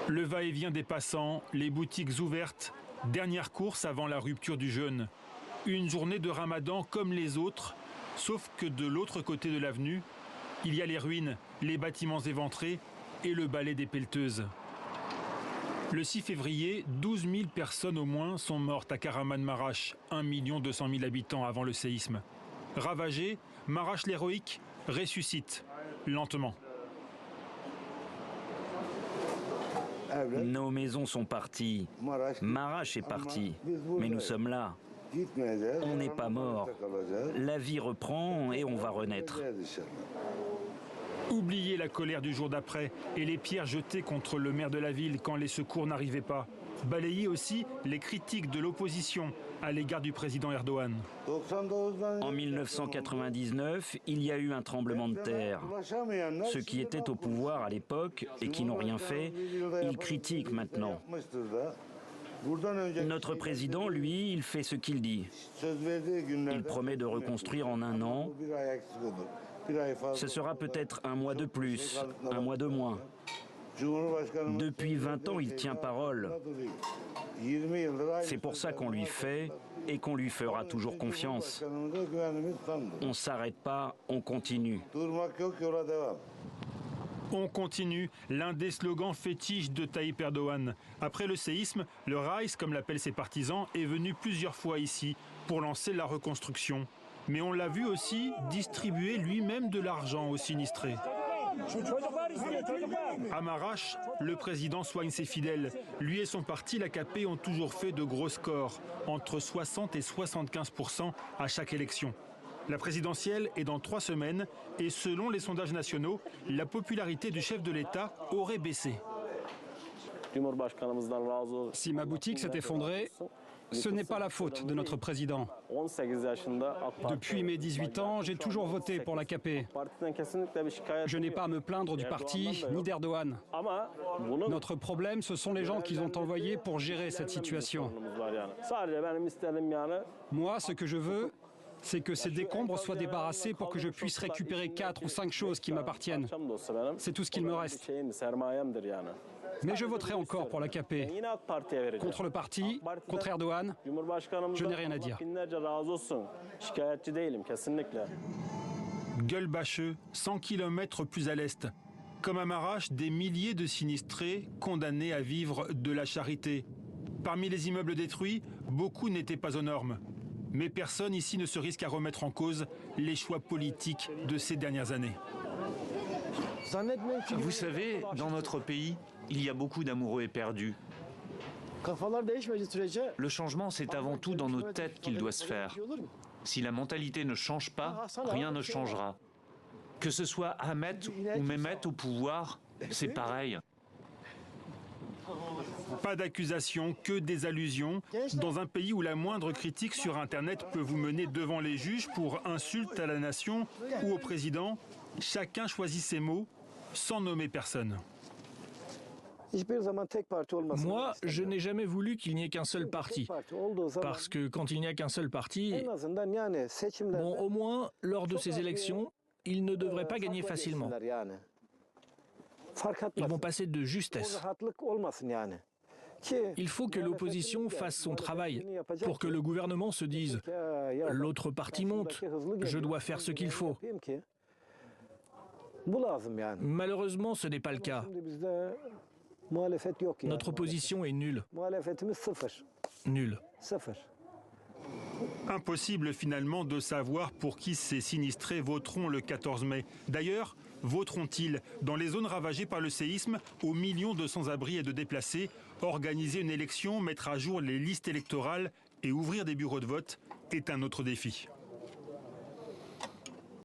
Le va-et-vient des passants, les boutiques ouvertes, dernière course avant la rupture du jeûne. Une journée de Ramadan comme les autres, sauf que de l'autre côté de l'avenue, il y a les ruines, les bâtiments éventrés et le balai des pelleteuses. Le 6 février, 12 000 personnes au moins sont mortes à Kahramanmaraş, 1 200 000 habitants avant le séisme. Ravagé, Maraş l'héroïque ressuscite, lentement. Nos maisons sont parties, Maraş est parti, mais nous sommes là. On n'est pas mort. La vie reprend et on va renaître. Oubliez la colère du jour d'après et les pierres jetées contre le maire de la ville quand les secours n'arrivaient pas. Balayez aussi les critiques de l'opposition à l'égard du président Erdogan. En 1999, il y a eu un tremblement de terre. Ceux qui étaient au pouvoir à l'époque et qui n'ont rien fait, ils critiquent maintenant. Notre président, lui, il fait ce qu'il dit. Il promet de reconstruire en 1 an. Ce sera peut-être 1 mois de plus, 1 mois de moins. Depuis 20 ans, il tient parole. C'est pour ça qu'on lui fait et qu'on lui fera toujours confiance. On ne s'arrête pas, on continue. On continue, l'un des slogans fétiches de Tayyip Erdogan. Après le séisme, le Reis, comme l'appellent ses partisans, est venu plusieurs fois ici pour lancer la reconstruction. Mais on l'a vu aussi distribuer lui-même de l'argent aux sinistrés. À Maraş, le président soigne ses fidèles. Lui et son parti, l'AKP, ont toujours fait de gros scores, entre 60 et 75% à chaque élection. La présidentielle est dans 3 semaines et selon les sondages nationaux, la popularité du chef de l'État aurait baissé. Si ma boutique s'est effondrée, ce n'est pas la faute de notre président. Depuis mes 18 ans, j'ai toujours voté pour l'AKP. Je n'ai pas à me plaindre du parti ni d'Erdogan. Notre problème, ce sont les gens qu'ils ont envoyés pour gérer cette situation. Moi, ce que je veux, c'est que ces décombres soient débarrassés pour que je puisse récupérer 4 ou 5 choses qui m'appartiennent. C'est tout ce qu'il me reste. Mais je voterai encore pour l'AKP. Contre le parti, contre Erdogan, je n'ai rien à dire. Gölbaşı, 100 km plus à l'est. Comme à Maraş, des milliers de sinistrés condamnés à vivre de la charité. Parmi les immeubles détruits, beaucoup n'étaient pas aux normes. Mais personne ici ne se risque à remettre en cause les choix politiques de ces dernières années. Vous savez, dans notre pays, il y a beaucoup d'amoureux éperdus. Le changement, c'est avant tout dans nos têtes qu'il doit se faire. Si la mentalité ne change pas, rien ne changera. Que ce soit Ahmed ou Mehmet au pouvoir, c'est pareil. Pas d'accusations, que des allusions. Dans un pays où la moindre critique sur Internet peut vous mener devant les juges pour insulte à la nation ou au président, chacun choisit ses mots sans nommer personne. Moi, je n'ai jamais voulu qu'il n'y ait qu'un seul parti. Parce que quand il n'y a qu'un seul parti, bon, au moins, lors de ces élections, ils ne devraient pas gagner facilement. Ils vont passer de justesse. Il faut que l'opposition fasse son travail pour que le gouvernement se dise « l'autre parti monte, je dois faire ce qu'il faut ». Malheureusement, ce n'est pas le cas. Notre opposition est nulle. Nulle. Impossible finalement de savoir pour qui ces sinistrés voteront le 14 mai. D'ailleurs, voteront-ils dans les zones ravagées par le séisme, aux millions de sans-abri et de déplacés? Organiser une élection, mettre à jour les listes électorales et ouvrir des bureaux de vote est un autre défi.